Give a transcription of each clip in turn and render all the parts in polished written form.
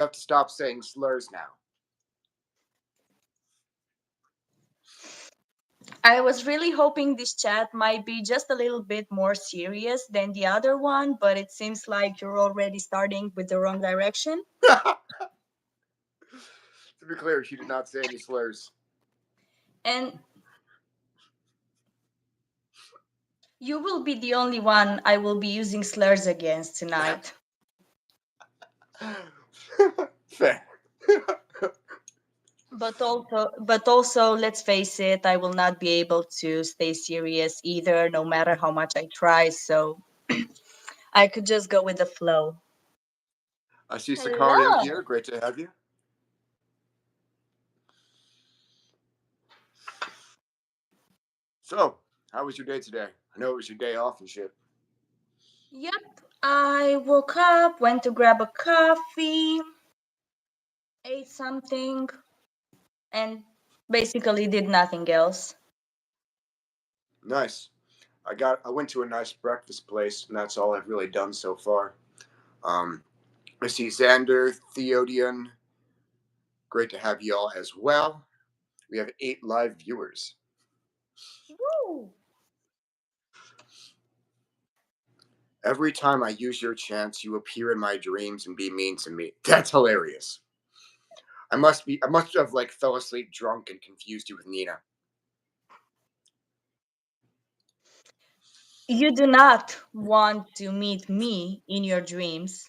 have to stop saying slurs now. I was really hoping this chat might be just a little bit more serious than the other one, but it seems like you're already starting with the wrong direction. To be clear, she did not say any slurs. And you will be the only one I will be using slurs against tonight. Fair. But also, let's face it, I will not be able to stay serious either, no matter how much I try. So I could just go with the flow. I see Sicario Hello. here. Great to have you. So, how was your day today? I know it was your day off and shit. Yep. I woke up, went to grab a coffee, ate something, and basically did nothing else. Nice. I went to a nice breakfast place, and that's all I've really done so far. Um, I see Xander, Theodian. Great to have you all as well. We have 8 live viewers. Woo! Every time I use your chance, you appear in my dreams and be mean to me. That's hilarious. I must have like fell asleep drunk and confused you with Nina. You do not want to meet me in your dreams.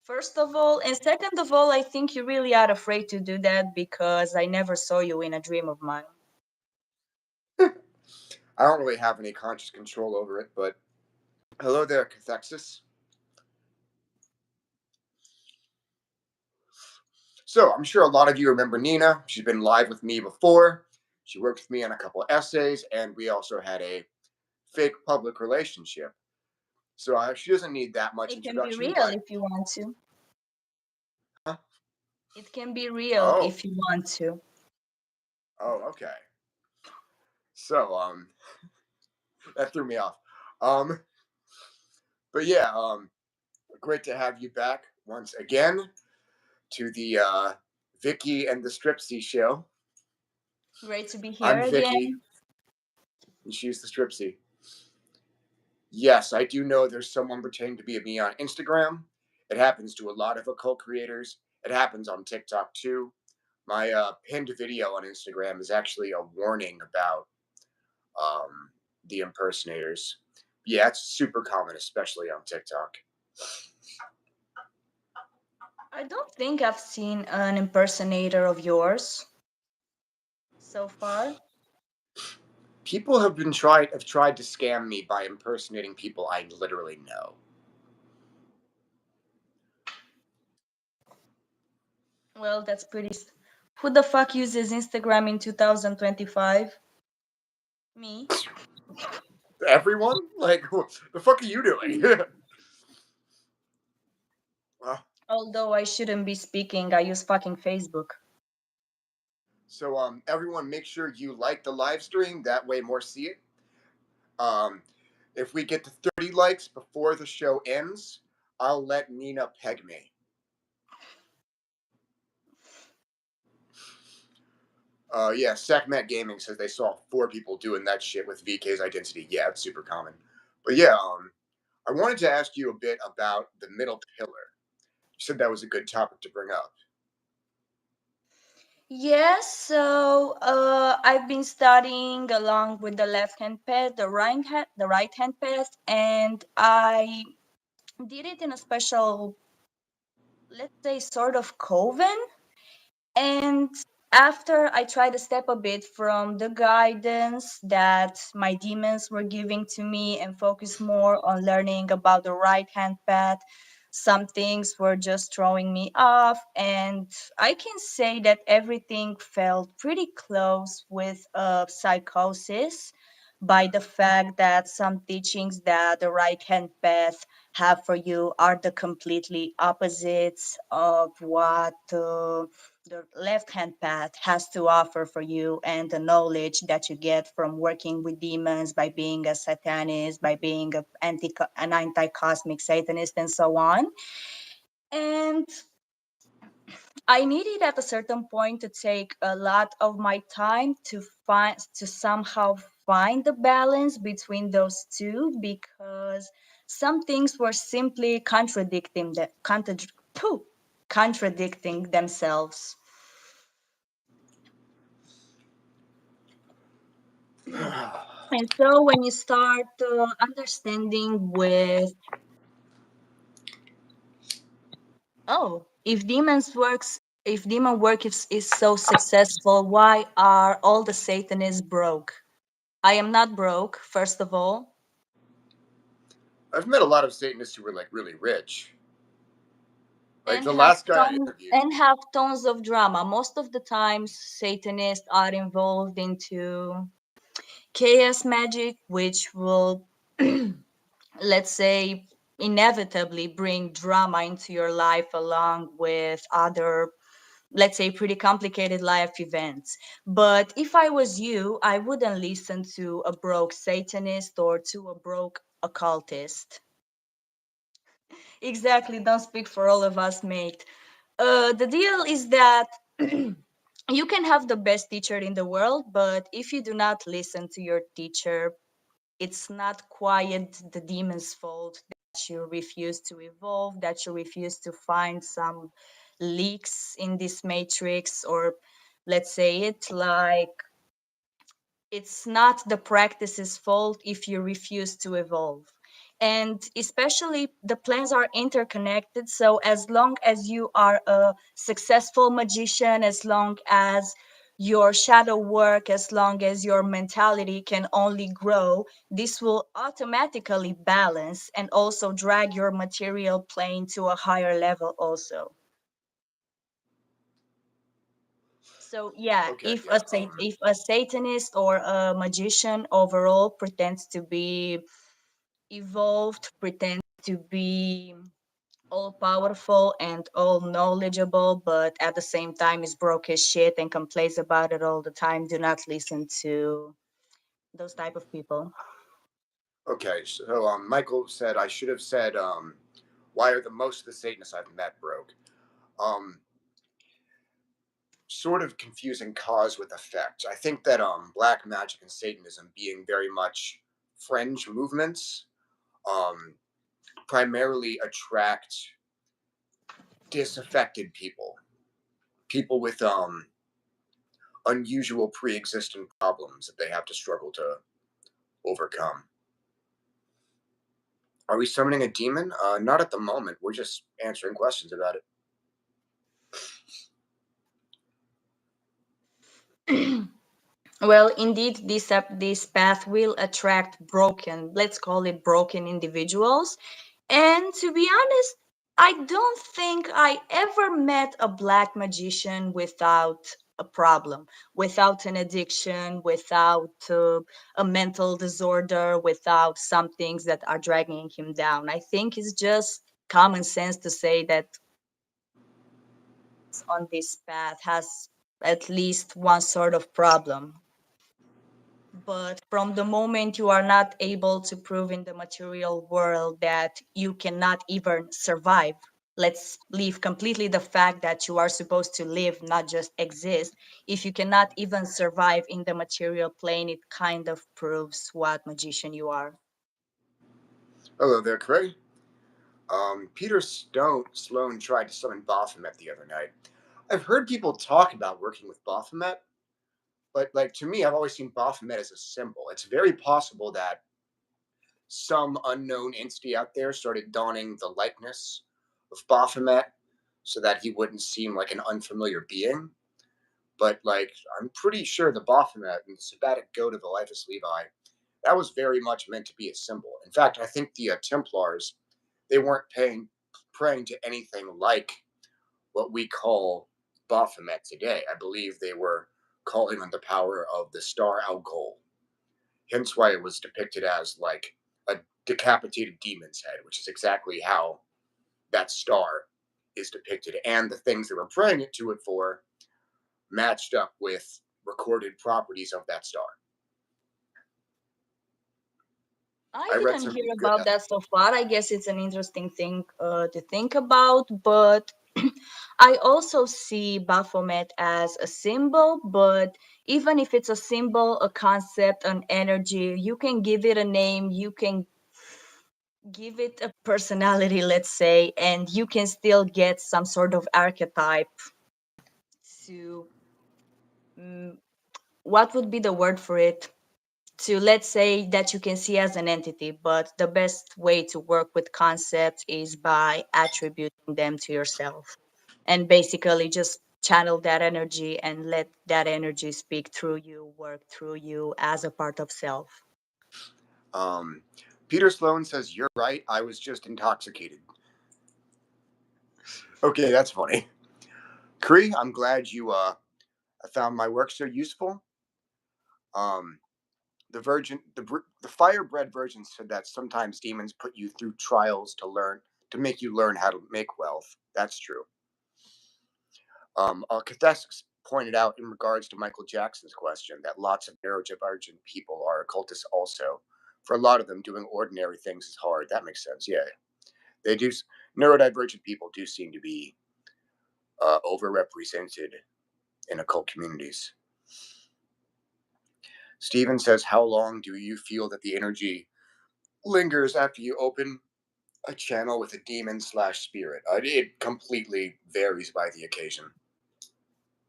First of all, and second of all, I think you really are afraid to do that because I never saw you in a dream of mine. I don't really have any conscious control over it, but hello there, Cathexis. So I'm sure a lot of you remember Nina. She's been live with me before. She worked with me on a couple essays, and we also had a fake public relationship. So she doesn't need that much It can be introduction, real but if you want to. huh? It can be real Oh, if you want to. oh, okay. So that threw me off. Um, but yeah, great to have you back once again to the Vicky and the Stripsy show. Great to be here I'm Vicky, again. and she's the Stripsy. Yes, I do know there's someone pretending to be me on Instagram. It happens to a lot of occult creators. It happens on TikTok too. My pinned video on Instagram is actually a warning about um, the impersonators. Yeah, it's super common, especially on TikTok. I don't think I've seen an impersonator of yours so far. People have tried to scam me by impersonating people I literally know. Well, that's pretty. Who the fuck uses Instagram in 2025? Me. Everyone? Like, what the fuck are you doing? Well, Although I shouldn't be speaking, I use fucking Facebook. so everyone, make sure you like the live stream. That way, more see it. Um, if we get to 30 likes before the show ends, I'll let Nina peg me. Yeah, Sackmat Gaming says they saw 4 people doing that shit with VK's identity. Yeah, it's super common. But yeah, I wanted to ask you a bit about the middle pillar. You said that was a good topic to bring up. Yes, so I've been studying along with the left hand path, the right hand path, and I did it in a special, let's say, sort of coven. And after I tried to step a bit from the guidance that my demons were giving to me and focus more on learning about the right hand path, some things were just throwing me off. And I can say that everything felt pretty close with psychosis by the fact that some teachings that the right hand path have for you are the completely opposites of what the left hand path has to offer for you, and the knowledge that you get from working with demons by being a satanist, by being an anti-cosmic satanist, and so on. And I needed at a certain point to take a lot of my time to somehow find the balance between those two, because some things were simply contradicting themselves. And so when you start understanding with, oh, if demon work is so successful, why are all the Satanists broke? I am not broke, first of all, I've met a lot of Satanists who were like really rich. Like and the last guy I interviewed. have tons of drama. Most of the times, Satanists are involved into chaos magic, which will, let's say, inevitably bring drama into your life along with other, let's say, pretty complicated life events. But if I was you, I wouldn't listen to a broke Satanist or to a broke occultist. Exactly, don't speak for all of us, mate. The deal is that you can have the best teacher in the world, but if you do not listen to your teacher, it's not quite the demon's fault that you refuse to evolve, that you refuse to find some leaks in this matrix, or let's say it like it's not the practice's fault if you refuse to evolve. And especially the plans are interconnected. So as long as you are a successful magician, as long as your shadow work, as long as your mentality can only grow, this will automatically balance and also drag your material plane to a higher level also. So yeah, Okay, yeah. if a Satanist or a magician overall pretends to be evolved, pretends to be all powerful and all knowledgeable, but at the same time is broke as shit and complains about it all the time, do not listen to those type of people. Okay, so Michael said I should have said why are the most of the Satanists I've met broke? Um, Sort of confusing cause with effect. I think that black magic and Satanism being very much fringe movements um primarily attract disaffected people, people with unusual pre-existing problems that they have to struggle to overcome. Are we summoning a demon? Not at the moment. We're just answering questions about it. Well, indeed, this path will attract broken, let's call it broken individuals. And to be honest, I don't think I ever met a black magician without a problem, without an addiction, without a mental disorder, without some things that are dragging him down. I think it's just common sense to say that on this path has at least one sort of problem. But from the moment you are not able to prove in the material world that you cannot even survive, let's leave completely the fact that you are supposed to live, not just exist. If you cannot even survive in the material plane, it kind of proves what magician you are. Hello there, Craig. Peter Sloan tried to summon Baphomet the other night. I've heard people talk about working with Baphomet, but like to me, I've always seen Baphomet as a symbol. It's very possible that some unknown entity out there started donning the likeness of Baphomet so that he wouldn't seem like an unfamiliar being. But like, I'm pretty sure the Baphomet and the Sabbatic goat of Eliphas Levi, that was very much meant to be a symbol. In fact, I think the Templars, they weren't praying to anything like what we call Baphomet today. I believe they were calling on the power of the star Algol. Hence why it was depicted as like a decapitated demon's head, which is exactly how that star is depicted. And the things they were praying it to it for matched up with recorded properties of that star. I I read didn't some hear good. about that so far. I guess it's an interesting thing to think about, but I also see Baphomet as a symbol, but even if it's a symbol, a concept, an energy, you can give it a name, you can give it a personality, let's say, and you can still get some sort of archetype to mm, what would be the word for it? To, let's say, that you can see as an entity, but the best way to work with concepts is by attributing them to yourself and basically just channel that energy and let that energy speak through you, work through you as a part of self. Um, Peter Sloan says, "You're right. I was just intoxicated." Okay, that's funny. Cree, I'm glad you found my work so useful. Um, the firebred virgin said that sometimes demons put you through trials to make you learn how to make wealth. That's true. Cathesks pointed out in regards to Michael Jackson's question that lots of neurodivergent people are occultists also. For a lot of them, doing ordinary things is hard. That makes sense. Yeah, they do. Neurodivergent people do seem to be overrepresented in occult communities. Steven says, "How long do you feel that the energy lingers after you open a channel with a demon slash spirit?" It completely varies by the occasion.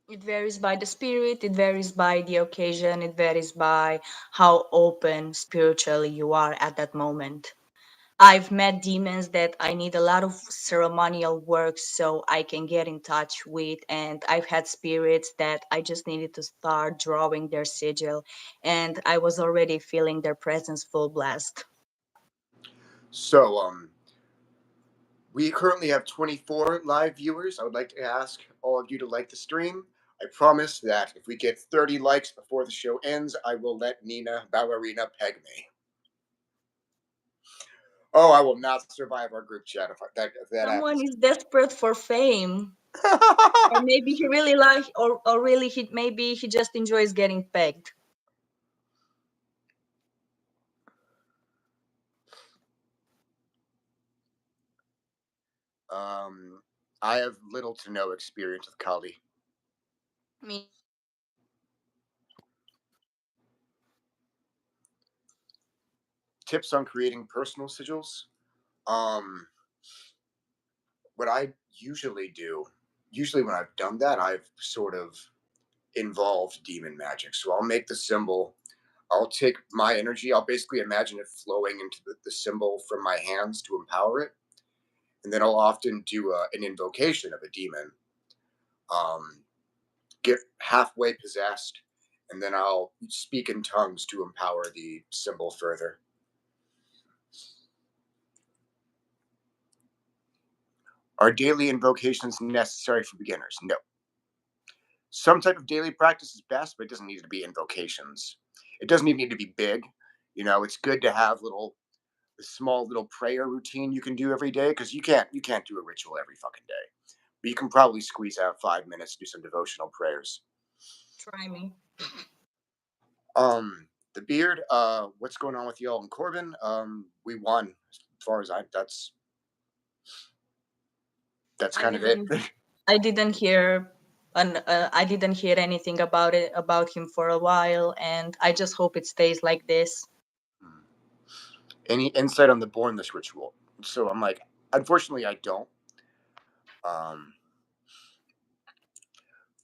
It varies by the spirit, it varies by the occasion, it varies by how open spiritually you are at that moment. I've met demons that I need a lot of ceremonial work so I can get in touch with, and I've had spirits that I just needed to start drawing their sigil, and I was already feeling their presence full blast. So, we currently have 24 live viewers. I would like to ask all of you to like the stream. I promise that if we get 30 likes before the show ends, I will let Nina Ballerina peg me. Oh, I will not survive our group chat if that Someone happens. is desperate for fame, or maybe he really like, or really he maybe he just enjoys getting pegged. um, I have little to no experience with Kali. Me. Tips on creating personal sigils. Um, what I usually do, usually when I've done that, I've sort of involved demon magic. So I'll make the symbol. I'll take my energy. I'll basically imagine it flowing into the symbol from my hands to empower it, and then I'll often do an invocation of a demon. Um, get halfway possessed, and then I'll speak in tongues to empower the symbol further. Are daily invocations necessary for beginners? No. Some type of daily practice is best, but it doesn't need to be invocations. It doesn't even need to be big. It's good to have a small little prayer routine you can do every day because you can't do a ritual every fucking day. But you can probably squeeze out 5 minutes to do some devotional prayers. Try me. The beard. What's going on with y'all and Corbin? We won. As far as that's I kind of it. didn't I didn't hear I didn't hear anything about him for a while, and I just hope it stays like this. Any insight on the bornless ritual? So I'm like, unfortunately, I don't. Um,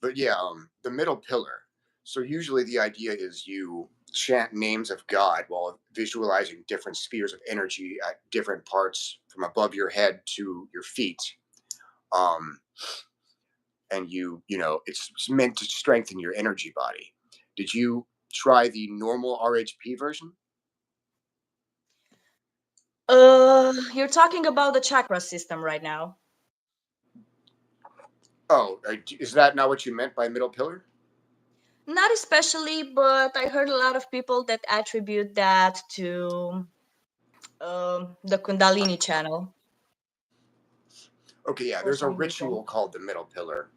but yeah, the middle pillar. So usually the idea is you chant names of God while visualizing different spheres of energy at different parts from above your head to your feet. Um, and it's meant to strengthen your energy body. Did you try the normal RHP version? You're talking about the chakra system right now. Oh, is that not what you meant by middle pillar? Not especially, but I heard a lot of people that attribute that to the Kundalini channel Okay, yeah, for there's a some reason. ritual called the middle pillar.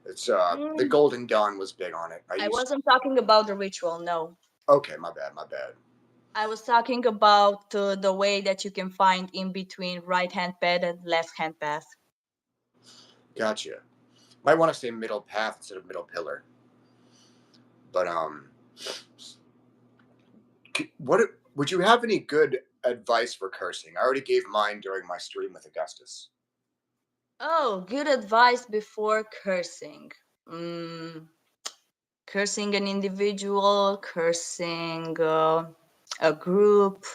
It's the Mm, Golden Dawn was big on it. I I used. wasn't talking about the ritual, no. Okay, my bad, my bad. I was talking about the way that you can find in between right hand path and left hand path. Gotcha. Might want to say middle path instead of middle pillar. But what would you have any good advice for cursing? I already gave mine during my stream with Augustus. Oh, good advice before cursing. Mm, Cursing an individual, cursing a group.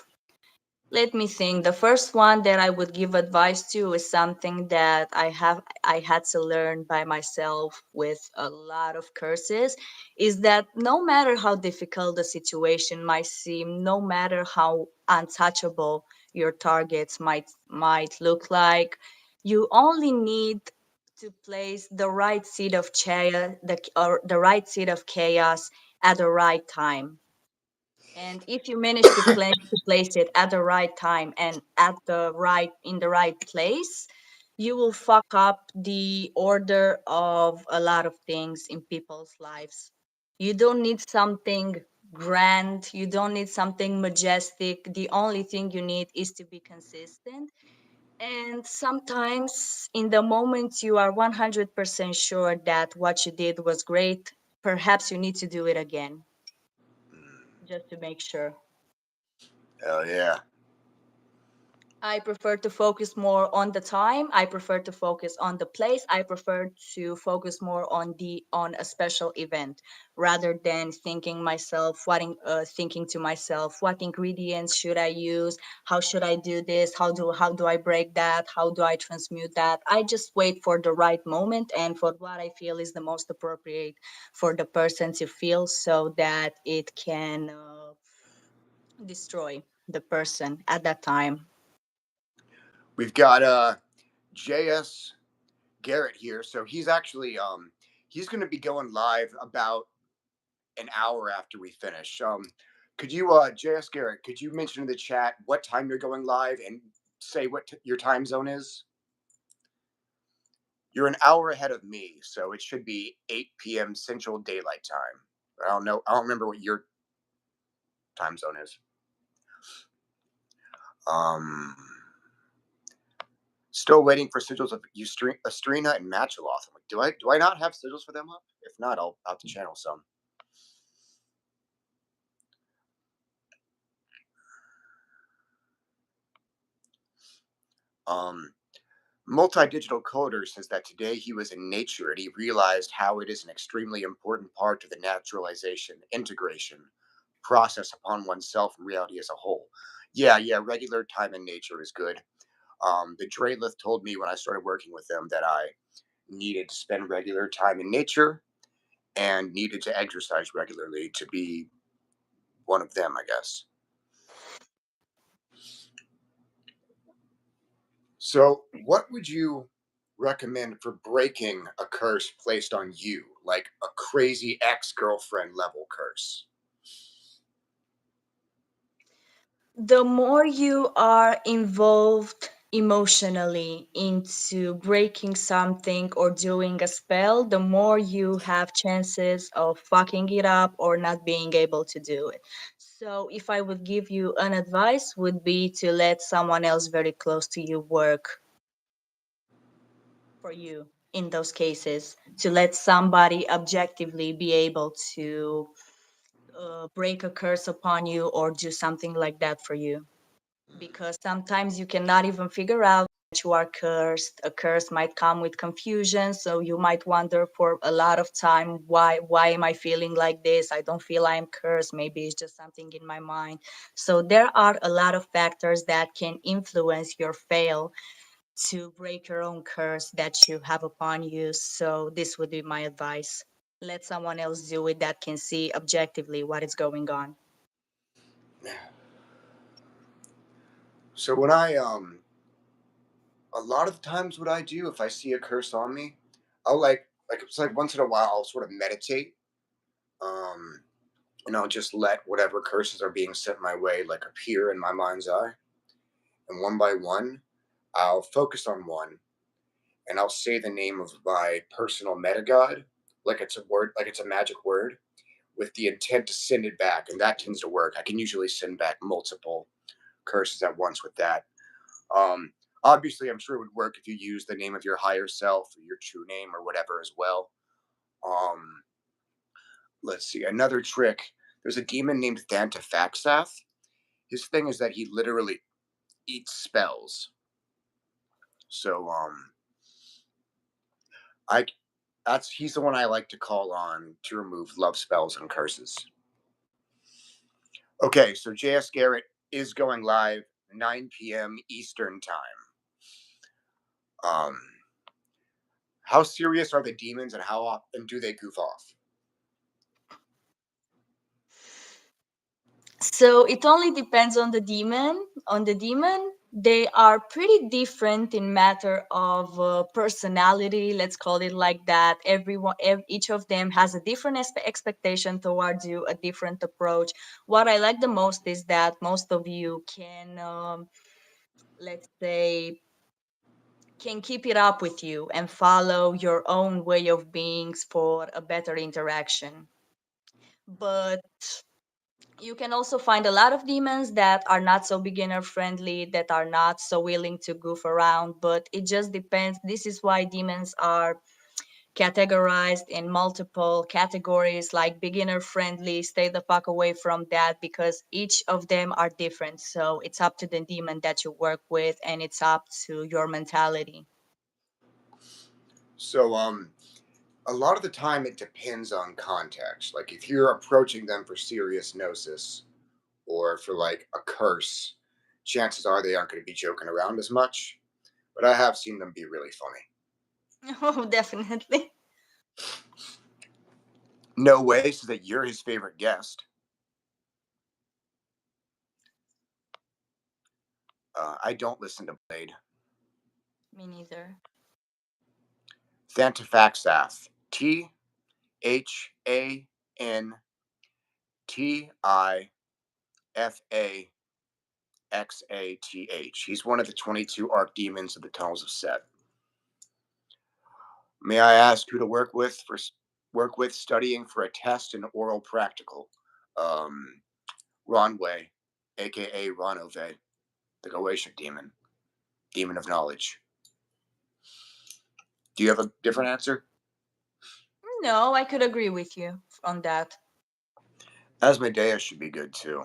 Let me think. The first one that I would give advice to is something that I had to learn by myself with a lot of curses, is that no matter how difficult the situation might seem, no matter how untouchable your targets might look like, you only need to place the right seed of chaos, the right seed of chaos at the right time. And if you manage to place it at the right time and at the right in the right place, you will fuck up the order of a lot of things in people's lives. You don't need something grand, you don't need something majestic. The only thing you need is to be consistent. And sometimes in the moment you are 100% sure that what you did was great, perhaps you need to do it again Mm, just to make sure. hell yeah. I prefer to focus more on the time. I prefer to focus on the place. I prefer to focus more on a special event rather than thinking to myself, what ingredients should I use? How should I do this? How do I break that? How do I transmute that? I just wait for the right moment and for what I feel is the most appropriate for the person to feel so that it can destroy the person at that time. We've got JS Garrett here. So he's actually he's going to be going live about an hour after we finish. Could you JS Garrett, could you mention in the chat what time you're going live and say what your time zone is? You're an hour ahead of me, so it should be 8 p.m. Central Daylight Time. I don't know. I don't remember what your time zone is. Um, Still waiting for sigils of Estrina and Matchaloth. I'm like, do I not have sigils for them up? If not, I'll have to channel some. Um, Multi-digital coder says that today he was in nature and he realized how it is an extremely important part of the naturalization integration process upon oneself and reality as a whole. Yeah, yeah, regular time in nature is good. The Drelith told me when I started working with them that I needed to spend regular time in nature and needed to exercise regularly to be one of them, I guess. So, what would you recommend for breaking a curse placed on you, like a crazy ex girlfriend level curse? The more you are involved emotionally into breaking something or doing a spell, the more you have chances of fucking it up or not being able to do it. So if I would give you an advice would be to let someone else very close to you work for you in those cases, to let somebody objectively be able to break a curse upon you or do something like that for you, because sometimes you cannot even figure out that you are cursed. A curse might come with confusion, so you might wonder for a lot of time, why am I feeling like this? I don't feel I am cursed. Maybe it's just something in my mind. So there are a lot of factors that can influence your fail to break your own curse that you have upon you. So this would be my advice. Let someone else do it that can see objectively what is going on. So when I a lot of the times what I do if I see a curse on me, I'll like it's like once in a while I'll sort of meditate. Um and I'll just let whatever curses are being sent my way like appear in my mind's eye. And one by one, I'll focus on one and I'll say the name of my personal meta god, like it's a word, like it's a magic word, with the intent to send it back. And that tends to work. I can usually send back multiple curses at once with that. Um, Obviously, I'm sure it would work if you use the name of your higher self or your true name or whatever as well. Um, let's see, another trick. There's a demon named Thantafaxath. His thing is that he literally eats spells. So I that's he's the one I like to call on to remove love spells and curses. Okay, so JS Garrett is going live 9 p.m. Eastern time. Um, how serious are the demons, and how often do they goof off? So it only depends on the demon. On the demon, they are pretty different in matter of personality. Let's call it like that. Each of them has a different expectation towards you, a different approach. What I like the most is that most of you can, let's say, can keep it up with you and follow your own way of beings for a better interaction. But you can also find a lot of demons that are not so beginner friendly, that are not so willing to goof around, but it just depends. This is why demons are categorized in multiple categories, like beginner friendly, stay the fuck away from that, because each of them are different. So it's up to the demon that you work with, and it's up to your mentality. So a lot of the time it depends on context. Like if you're approaching them for serious gnosis or for like a curse, chances are they aren't going to be joking around as much. But I have seen them be really funny. Oh, definitely. No way, so that you're his favorite guest. I don't listen to Blade. Me neither. Thantafaxath. Thantifaxath. He's one of the 22 archdemons of the Tunnels of Set. May I ask who to work with studying for a test and oral practical? Um, Ronway, aka Ronove, the Goetia demon, demon of knowledge. Do you have a different answer? No, I could agree with you on that. Asmodeus should be good too.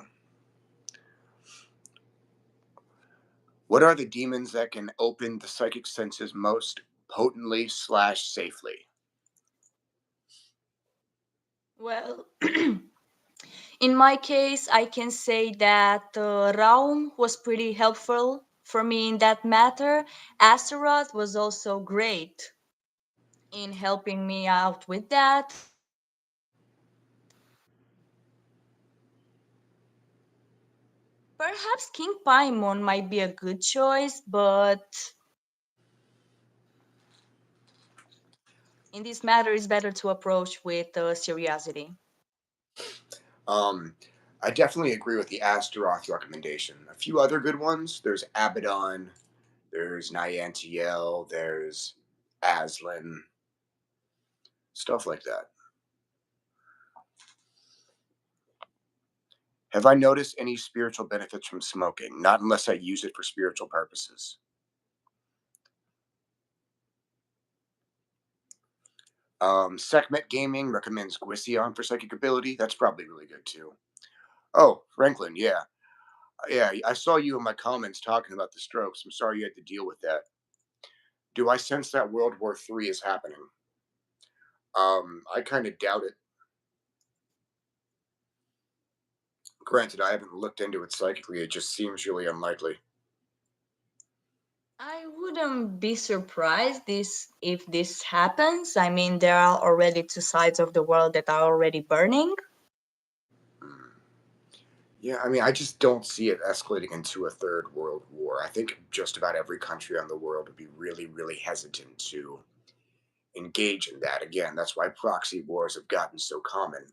What are the demons that can open the psychic senses most potently slash safely? Well, in my case, I can say that Raum was pretty helpful for me in that matter. Astaroth was also great in helping me out with that. Perhaps King Paimon might be a good choice, but in this matter, it's better to approach with curiosity. Um, I definitely agree with the Astaroth recommendation. A few other good ones. There's Abaddon. There's Niantiel. There's Aslan. Stuff like that. Have I noticed any spiritual benefits from smoking? Not unless I use it for spiritual purposes. Sekhmet Gaming recommends Guision for psychic ability. That's probably really good too. Oh, Franklin, yeah. Yeah, I saw you in my comments talking about the strokes. I'm sorry you had to deal with that. Do I sense that World War III is happening? I kind of doubt it. Granted, I haven't looked into it psychically. It just seems really unlikely. I wouldn't be surprised if this happens. I mean, there are already two sides of the world that are already burning. Hmm. Yeah, I mean, I just don't see it escalating into a third world war. I think just about every country on the world would be really, really hesitant to engage in that. Again, that's why proxy wars have gotten so common.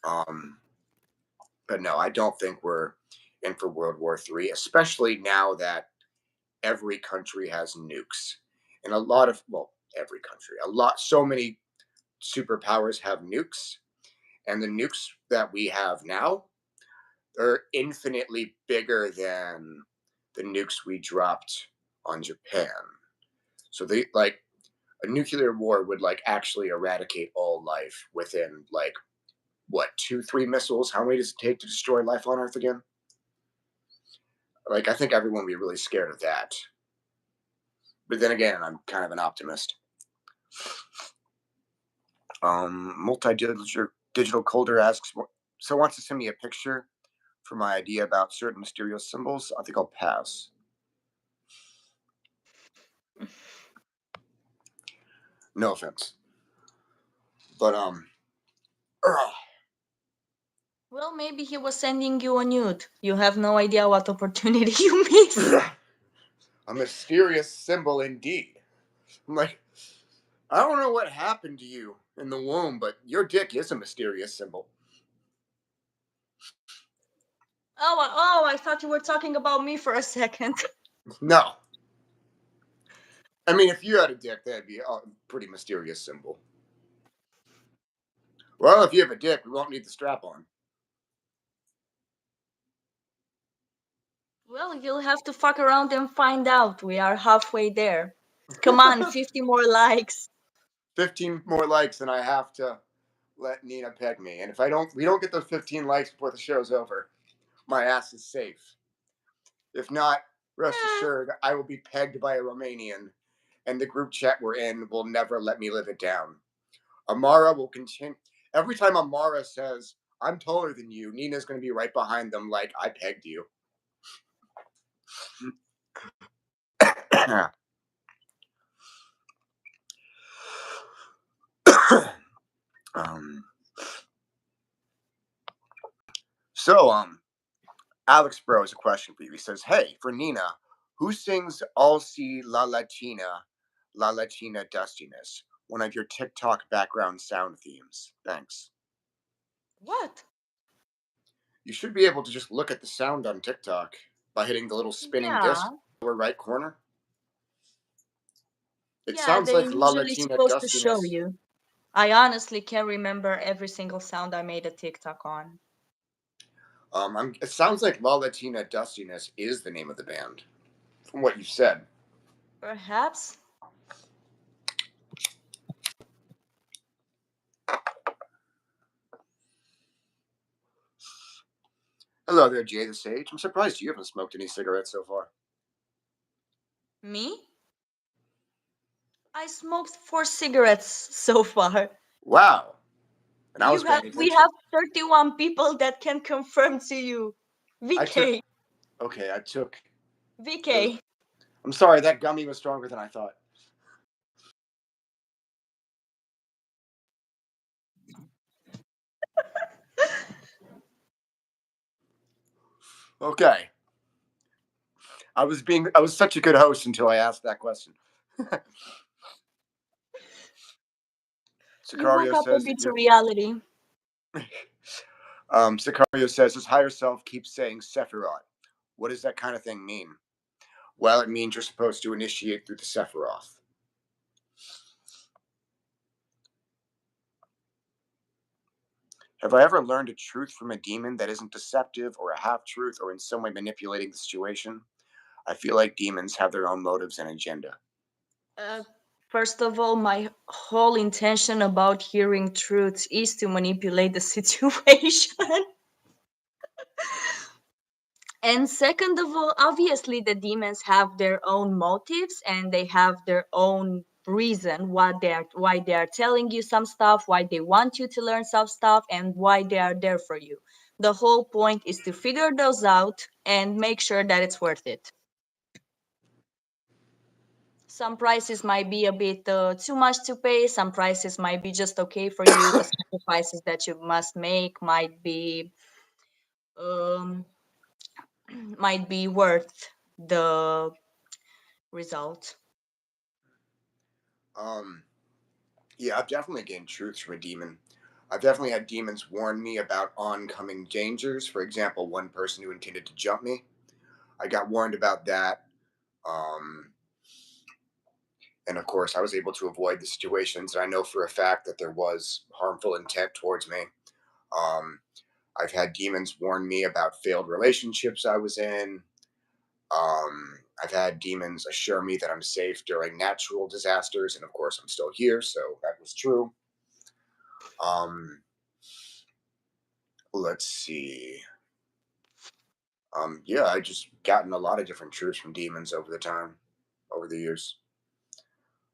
Um, but no, I don't think we're in for World War III, especially now that every country has nukes. And a lot of, well, every country, so many superpowers have nukes. And the nukes that we have now are infinitely bigger than the nukes we dropped on Japan. So they a nuclear war would actually eradicate all life within what, 2, 3 missiles? How many does it take to destroy life on Earth again? I think everyone would be really scared of that. But then again, I'm kind of an optimist. Multi-digital Colder asks, so wants to send me a picture for my idea about certain mysterious symbols. I think I'll pass. No offense, but ugh. Well, maybe he was sending you a nude. You have no idea what opportunity you missed. A mysterious symbol indeed. I'm like, I don't know what happened to you in the womb, but your dick is a mysterious symbol. Oh, I thought you were talking about me for a second. No. I mean, if you had a dick, that'd be a pretty mysterious symbol. Well, if you have a dick, we won't need the strap on. Well, you'll have to fuck around and find out. We are halfway there. Come on, 50 more likes. 15 more likes, and I have to let Nina peg me. And if we don't get those 15 likes before the show's over, my ass is safe. If not, rest assured, I will be pegged by a Romanian, and the group chat we're in will never let me live it down. Amara will continue. Every time Amara says, I'm taller than you, Nina's going to be right behind them, like, I pegged you. um, so, Alex Bro has a question for you. He says, hey, for Nina, who sings All See La Latina Dustiness? One of your TikTok background sound themes. Thanks. What? You should be able to just look at the sound on TikTok by hitting the little spinning disc Yeah. in the lower right corner. It Yeah, sounds they're like La usually Latina supposed to show Dustiness. you. I honestly can't remember every single sound I made a TikTok on. It sounds like La Latina Dustiness is the name of the band, from what you said. Perhaps? Hello there, Jay the Sage. I'm surprised you haven't smoked any cigarettes so far. Me? I smoked 4 cigarettes so far. Wow. And I was paying We attention. have 31 people that can confirm to you. I took. VK. Okay, I took the. VK. I'm sorry, that gummy was stronger than I thought. Okay. I was such a good host until I asked that question. You woke Sicario up a says bit that to you're. reality. Sicario says his higher self keeps saying Sephiroth. What does that kind of thing mean? Well, it means you're supposed to initiate through the Sephiroth. Have I ever learned a truth from a demon that isn't deceptive or a half truth or in some way manipulating the situation? I feel like demons have their own motives and agenda. Uh, First of all, my whole intention about hearing truths is to manipulate the situation. And second of all, obviously the demons have their own motives and they have their own reason why they are telling you some stuff, why they want you to learn some stuff, and why they are there for you. The whole point is to figure those out and make sure that it's worth it. Some prices might be a bit too much to pay, some prices might be just okay for you. The sacrifices that you must make um, might be worth the result. Um, yeah, I've definitely gained truths from a demon. I've definitely had demons warn me about oncoming dangers. For example, one person who intended to jump me, I got warned about that. Um, and of course, I was able to avoid the situations. And I know for a fact that there was harmful intent towards me. Um, I've had demons warn me about failed relationships I was in. I've had demons assure me that I'm safe during natural disasters, and of course, I'm still here, so that was true. Um, let's see. Yeah, I just gotten a lot of different truths from demons over the time, over the years.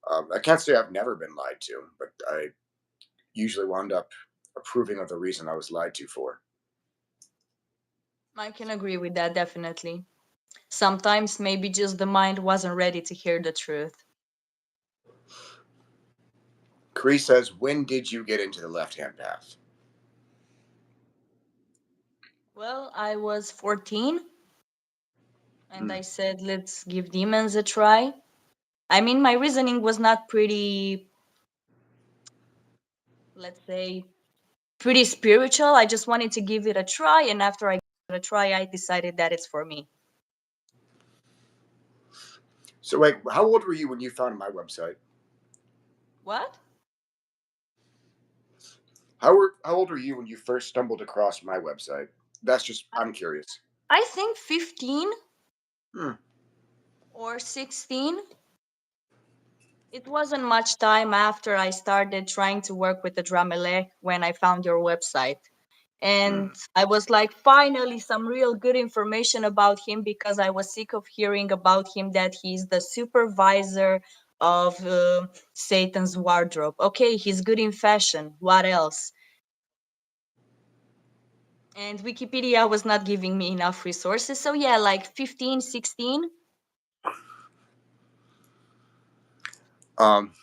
I can't say I've never been lied to, but I usually wound up approving of the reason I was lied to for. I can agree with that, definitely. Sometimes maybe just the mind wasn't ready to hear the truth. Cree says, "When did you get into the left-hand path?" Well, I was 14 and Hmm. I said, let's give demons a try. I mean, my reasoning was not pretty, let's say, pretty spiritual. I just wanted to give it a try. And after I gave it a try, I decided that it's for me. So, wait, how old were you when you found my website? What? How old were you when you first stumbled across my website? That's just I'm curious. I think 15 Hmm. or 16. It wasn't much time after I started trying to work with the Dramelec when I found your website. Hmm. And I was like, finally, some real good information about him because I was sick of hearing about him that he's the supervisor of Satan's wardrobe. Okay, he's good in fashion. What else? And Wikipedia was not giving me enough resources. So, yeah, like 15, 16. Um.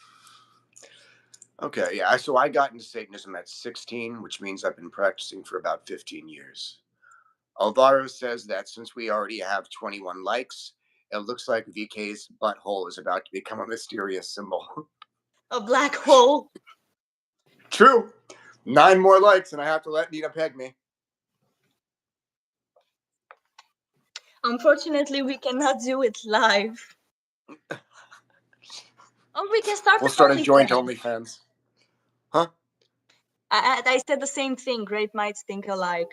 Okay. Yeah. So I got into Satanism at 16, which means I've been practicing for about 15 years. Alvaro says that since we already have 21 likes, it looks like VK's butthole is about to become a mysterious symbol. A black hole. True. 9 more likes, and I have to let Nina peg me. Unfortunately, we cannot do it live. Oh, we can start We'll an start a joint OnlyFans. OnlyFans. Huh? I said the same thing. Great minds think alike.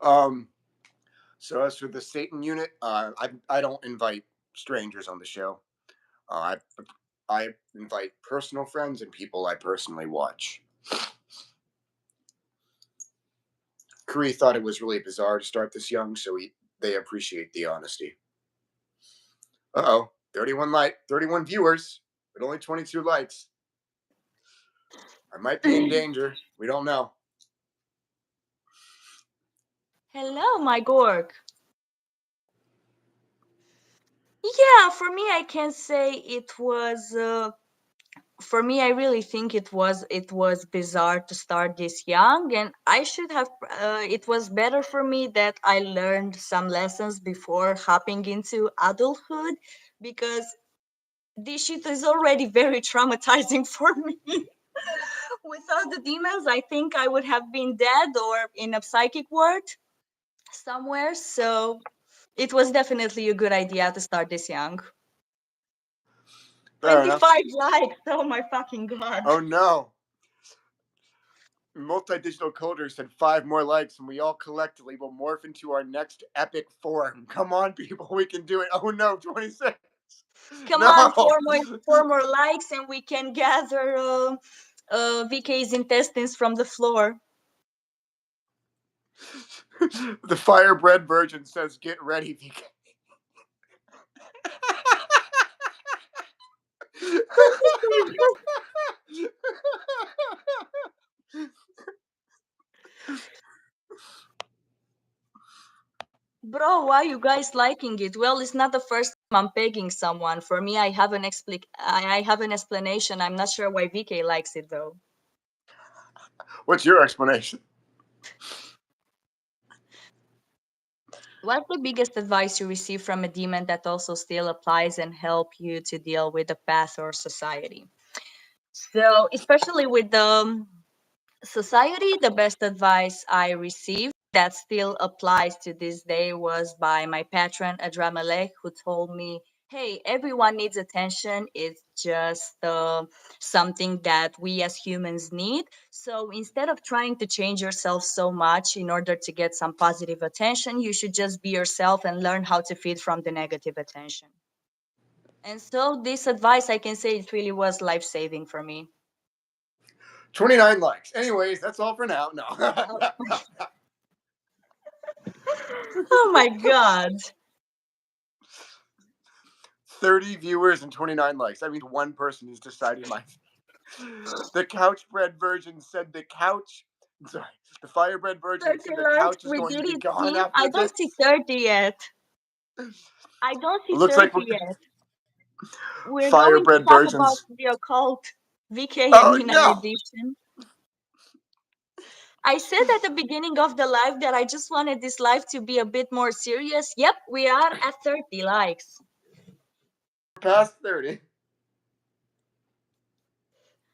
um. So as for the Satan unit, I don't invite strangers on the show. I invite personal friends and people I personally watch. Kree thought it was really bizarre to start this young, so they appreciate the honesty. Uh-oh, 31 viewers, but only 22 likes. I might be in danger. We don't know. Hello, my Gorg. Yeah, for me, I can say it was. For me, I really think it was bizarre to start this young, and I should have. It was better for me that I learned some lessons before hopping into adulthood, because this shit is already very traumatizing for me. Without the demons, I think I would have been dead or in a psychic ward somewhere. So it was definitely a good idea to start this young. Fair enough. 25 likes. Oh my fucking god. Oh no. Multi-digital coders said 5 more likes, and we all collectively will morph into our next epic form. Come on, people, we can do it. Oh no, 26. Come on, No. four more likes and we can gather VK's intestines from the floor. The firebread virgin says, "Get ready, VK." Bro, why you guys liking it? Well, it's not the first time I'm pegging someone. For me, I have an explanation. I'm not sure why VK likes it though. What's your explanation? What's the biggest advice you receive from a demon that also still applies and help you to deal with the past or society? So, especially with the society, the best advice I received that still applies to this day was by my patron Adramalek, who told me, hey, everyone needs attention. It's just something that we as humans need. So instead of trying to change yourself so much in order to get some positive attention, you should just be yourself and learn how to feed from the negative attention. And so this advice, I can say it really was life-saving for me. 29 likes. Anyways, that's all for now. No. Oh, oh my God. 30 viewers and 29 likes. I mean, one person has decided my. The couch bread version said the couch. Sorry, the firebread version 30 said the likes, couch is we going to did be it, gone team. I after don't see this. 30 yet. I don't It see looks like 30 we're yet. We're going to firebread talk about versions. the occult, VK and Oh Nina no! edition. I said at the beginning of the live that I just wanted this live to be a bit more serious. Yep, we are at 30 likes. Past 30.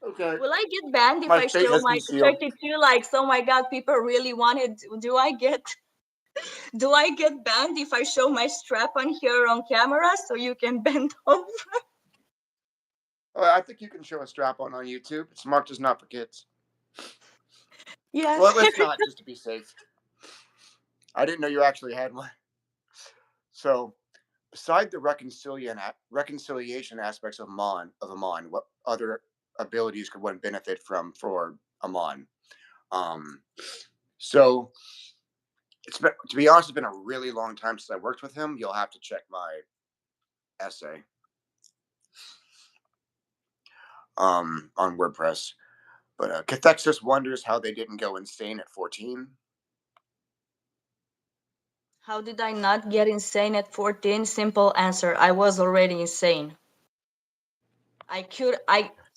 Okay. Will I get banned if My I fate show has my been sealed. 32 likes? Oh my God, people really wanted. Do I get banned if I show my strap on here on camera so you can bend over? Oh, I think you can show a strap on YouTube. It's marked as not for kids. Yeah. Well, let's not, just to be safe. I didn't know you actually had one. So, beside the reconciliation aspects of Amon, what other abilities could one benefit from for Amon? Um, so it's been, to be honest, it's been a really long time since I worked with him. You'll have to check my essay on WordPress. But Cathexis wonders how they didn't go insane at 14. How did I not get insane at 14? Simple answer. I was already insane.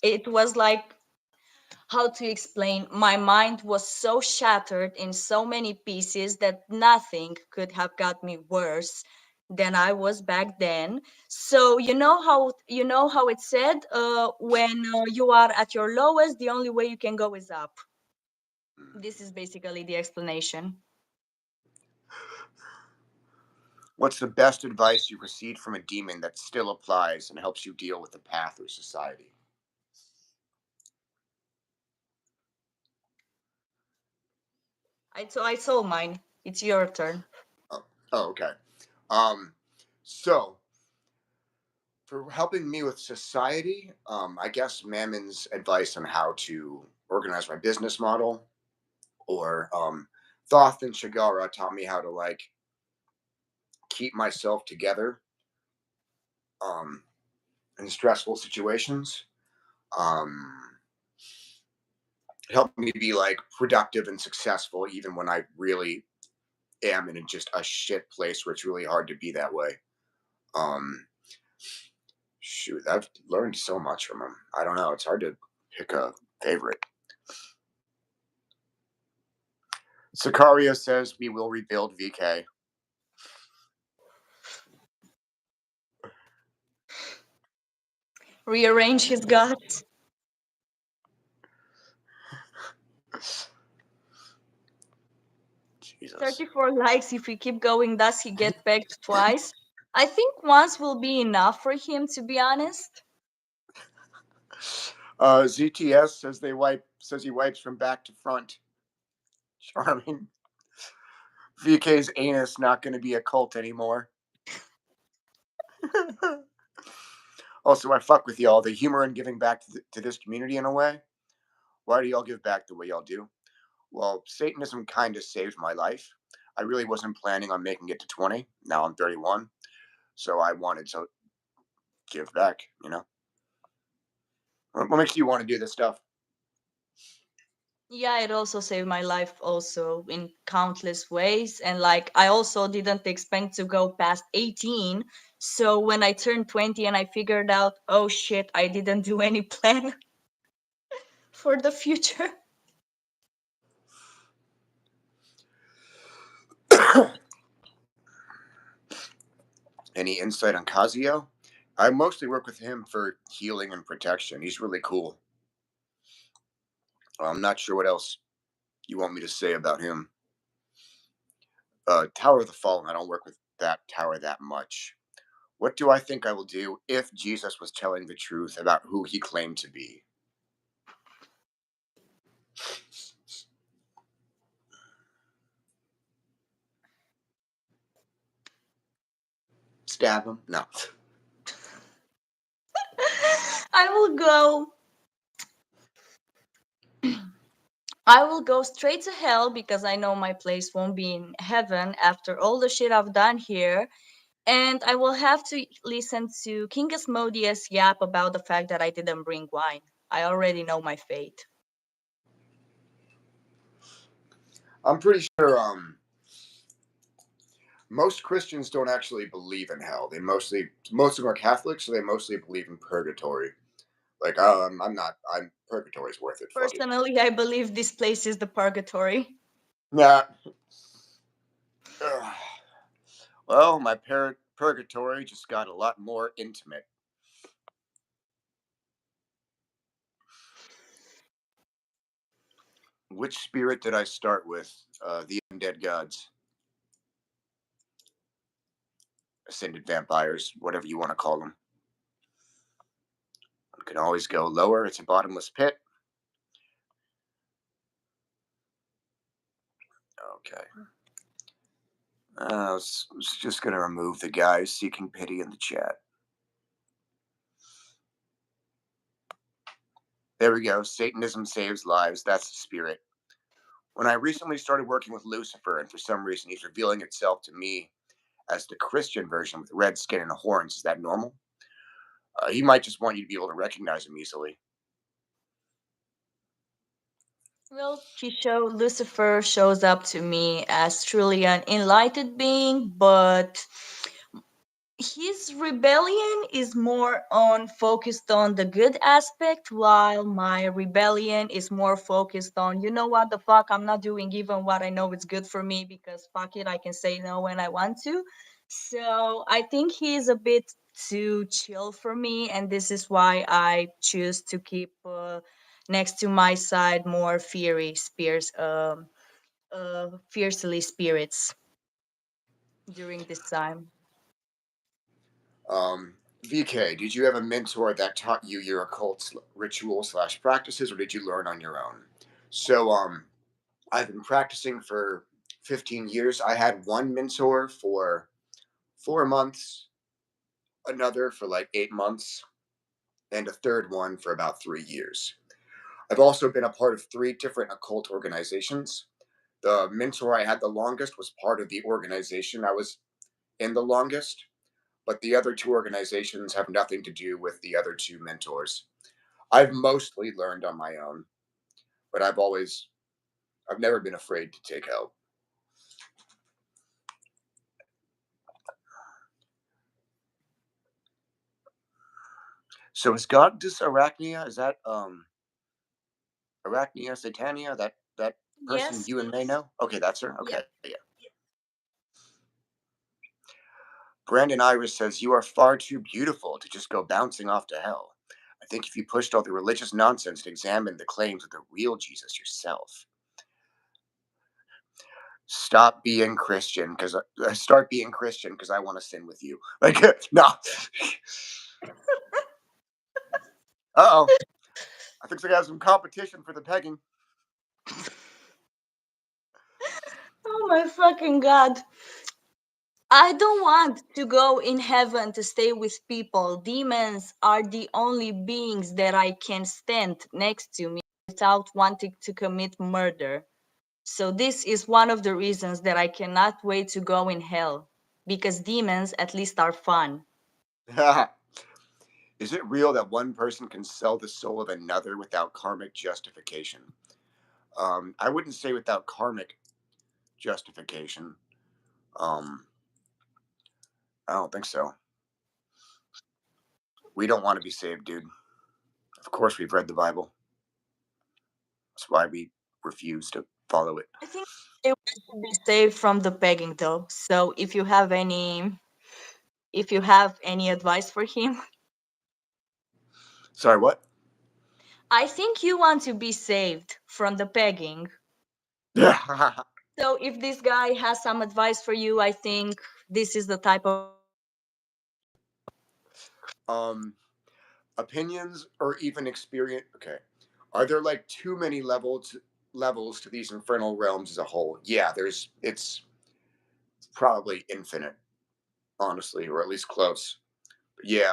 It was like, how to explain? My mind was so shattered in so many pieces that nothing could have got me worse than I was back then. So you know how it said, when you are at your lowest, the only way you can go is up. This is basically the explanation. What's the best advice you received from a demon that still applies and helps you deal with the path or society? I told mine. It's your turn. Oh, oh okay. Um, so for helping me with society, I guess Mammon's advice on how to organize my business model, or Thoth and Shigara taught me how to like keep myself together um, in stressful situations. Um, it helped me be like productive and successful even when I really am in just a shit place where it's really hard to be that way. Um, Shoot, I've learned so much from him. I don't know. It's hard to pick a favorite. Sicario says we will rebuild VK. Rearrange his gut. Jesus. 34 likes. If we keep going, does he get pegged twice? I think once will be enough for him, to be honest. ZTS says he wipes from back to front. Charming. VK's anus not going to be a cult anymore. Also, I fuck with y'all. The humor in giving back to this community in a way. Why do y'all give back the way y'all do? Well, Satanism kind of saved my life. I really wasn't planning on making it to 20. Now I'm 31. So I wanted to give back, you know? What makes you want to do this stuff? Yeah, it also saved my life also in countless ways. And like, I also didn't expect to go past 18. So when I turned 20 and I figured out, oh shit, I didn't do any plan for the future. Any insight on Kazuyo? I mostly work with him for healing and protection. He's really cool. I'm not sure what else you want me to say about him. Tower of the Fallen, I don't work with that tower that much. What do I think I will do if Jesus was telling the truth about who he claimed to be? Stab him? No. I will go. I will go straight to hell because I know my place won't be in heaven after all the shit I've done here. And I will have to listen to King Asmodeus yap about the fact that I didn't bring wine. I already know my fate. I'm pretty sure most Christians don't actually believe in hell. Most of them are Catholics, so they mostly believe in purgatory. Like, oh, I'm not. I'm purgatory's worth it. Fuck it. Personally, I believe this place is the purgatory. Nah. Well, my purgatory just got a lot more intimate. Which spirit did I start with? The undead gods, ascended vampires, whatever you want to call them. You can always go lower. It's a bottomless pit. Okay. I was just going to remove the guys seeking pity in the chat. There we go. Satanism saves lives. That's the spirit. When I recently started working with Lucifer, and for some reason he's revealing itself to me as the Christian version with red skin and horns, is that normal? He might just want you to be able to recognize him easily. Well, Lucifer shows up to me as truly an enlightened being, but his rebellion is more on focused on the good aspect, while my rebellion is more focused on, you know what the fuck, I'm not doing even what I know is good for me because fuck it, I can say no when I want to. So I think he's a bit too chill for me, and this is why I choose to keep next to my side more fiercely spirits during this time. Um, VK, did you have a mentor that taught you your occult rituals slash practices, or did you learn on your own? So, I've been practicing for 15 years. I had one mentor for 4 months, another for like 8 months, and a third one for about 3 years. I've also been a part of three different occult organizations. The mentor I had the longest was part of the organization I was in the longest, but the other two organizations have nothing to do with the other two mentors. I've mostly learned on my own, but I've never been afraid to take help. So is God Arachnia? Is that Arachnia Satania? That person Yes. you and May know? Okay, that's her. Yeah. Okay, yeah. Brandon Iris says you are far too beautiful to just go bouncing off to hell. I think if you pushed all the religious nonsense and examined the claims of the real Jesus yourself, stop being Christian because start being Christian because I want to sin with you. Like no. Oh, I think we have some competition for the pegging. Oh my fucking god. I don't want to go in heaven to stay with people. Demons are the only beings that I can stand next to me without wanting to commit murder. So, this is one of the reasons that I cannot wait to go in hell. Because demons at least are fun. Is it real that one person can sell the soul of another without karmic justification? I wouldn't say without karmic justification. Um, I don't think so. We don't want to be saved, dude. Of course, we've read the Bible. That's why we refuse to follow it. I think they want to be saved from the pegging though. So, if you have any advice for him, Sorry, what? I think you want to be saved from the pegging. So if this guy has some advice for you, I think this is the type of um, opinions or even experience. Okay, are there like too many levels to these infernal realms as a whole? Yeah, it's probably infinite. honestly, or at least close. But yeah,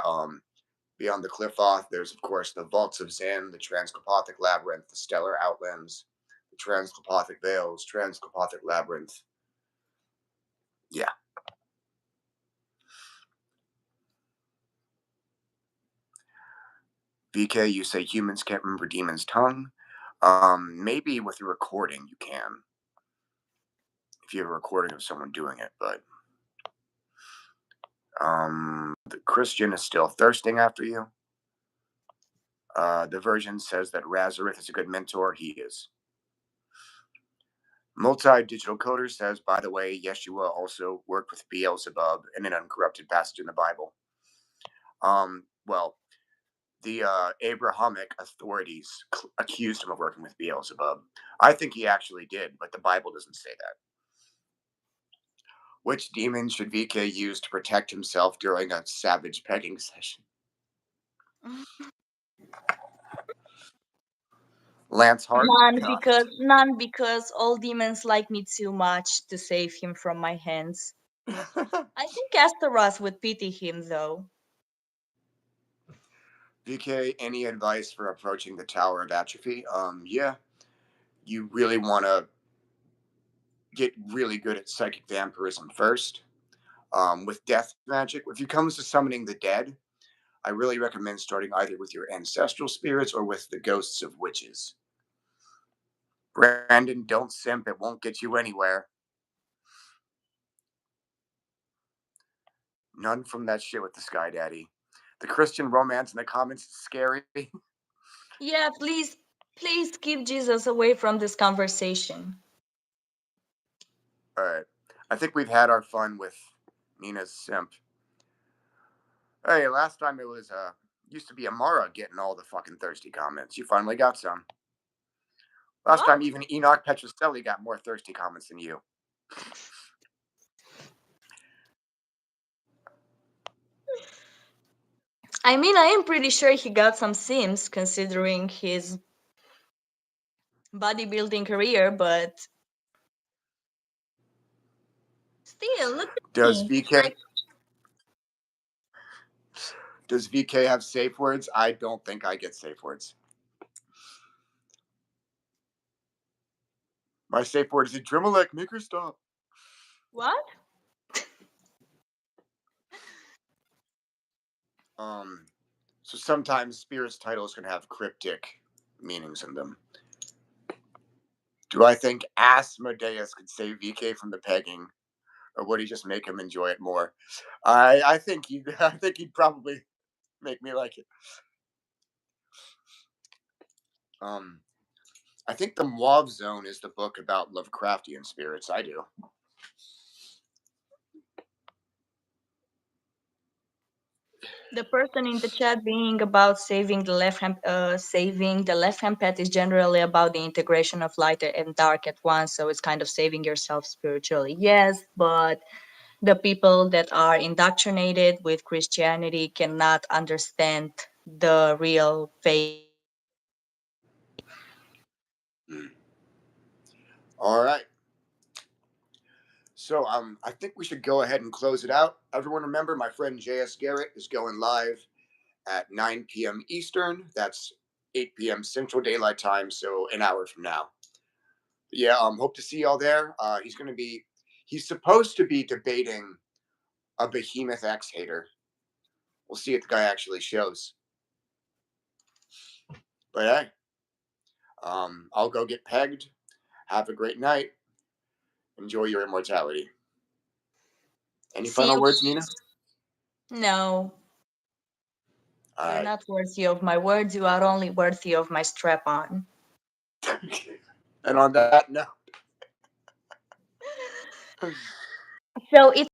beyond the cliff off, there's of course the vaults of Zin, the transclopothic labyrinth, the stellar outlands, the transclopothic veils, transclopothic labyrinth. Yeah. VK, you say humans can't remember demons' tongue. Maybe with a recording you can, if you have a recording of someone doing it, but the Christian is still thirsting after you. The Virgin says that Razarith is a good mentor. He is. Multi-digital coder says, by the way, Yeshua also worked with Beelzebub in an uncorrupted passage in the Bible. Well, the Abrahamic authorities accused him of working with Beelzebub. I think he actually did, but the Bible doesn't say that. Which demon should VK use to protect himself during a savage pegging session? Lance Hart? No. None, because all demons like me too much to save him from my hands. I think Astaroth would pity him, though. VK, any advice for approaching the Tower of Atrophy? Yeah, you really want to get really good at psychic vampirism first. With death magic, if it comes to summoning the dead, I really recommend starting either with your ancestral spirits or with the ghosts of witches. Brandon, don't simp, it won't get you anywhere. None from that shit with the Sky Daddy. The Christian romance in the comments is scary. Yeah, please keep Jesus away from this conversation. Alright. I think we've had our fun with Nina's simp. Hey, last time it was used to be Amara getting all the fucking thirsty comments. You finally got some. Last What? time even Enoch Petroselli got more thirsty comments than you. I mean, I am pretty sure he got some sims considering his bodybuilding career, but still, look at Does me. VK Like, does VK have safe words? I don't think I get safe words. My safe word is Adremalek, make her stop. what? So sometimes spirits titles can have cryptic meanings in them. Do I think Asmodeus could save VK from the pegging, or would he just make him enjoy it more? I think he'd probably make me like it. I think the Mauve Zone is the book about Lovecraftian spirits. I do. The person in the chat being about saving the left hand pet is generally about the integration of light and dark at once, so it's kind of saving yourself spiritually. Yes, but the people that are indoctrinated with Christianity cannot understand the real faith. Mm. All right. So I think we should go ahead and close it out. Everyone remember, my friend J.S. Garrett is going live at 9 p.m. Eastern. That's 8 p.m. Central Daylight Time, so an hour from now. Yeah, hope to see y'all there. He's supposed to be debating a Behemoth X hater. We'll see if the guy actually shows. But hey, I'll go get pegged. Have a great night. Enjoy your immortality. Any See final you. words, Nina? No, All you're right. not worthy of my words. You are only worthy of my strap on. And on that note. So it's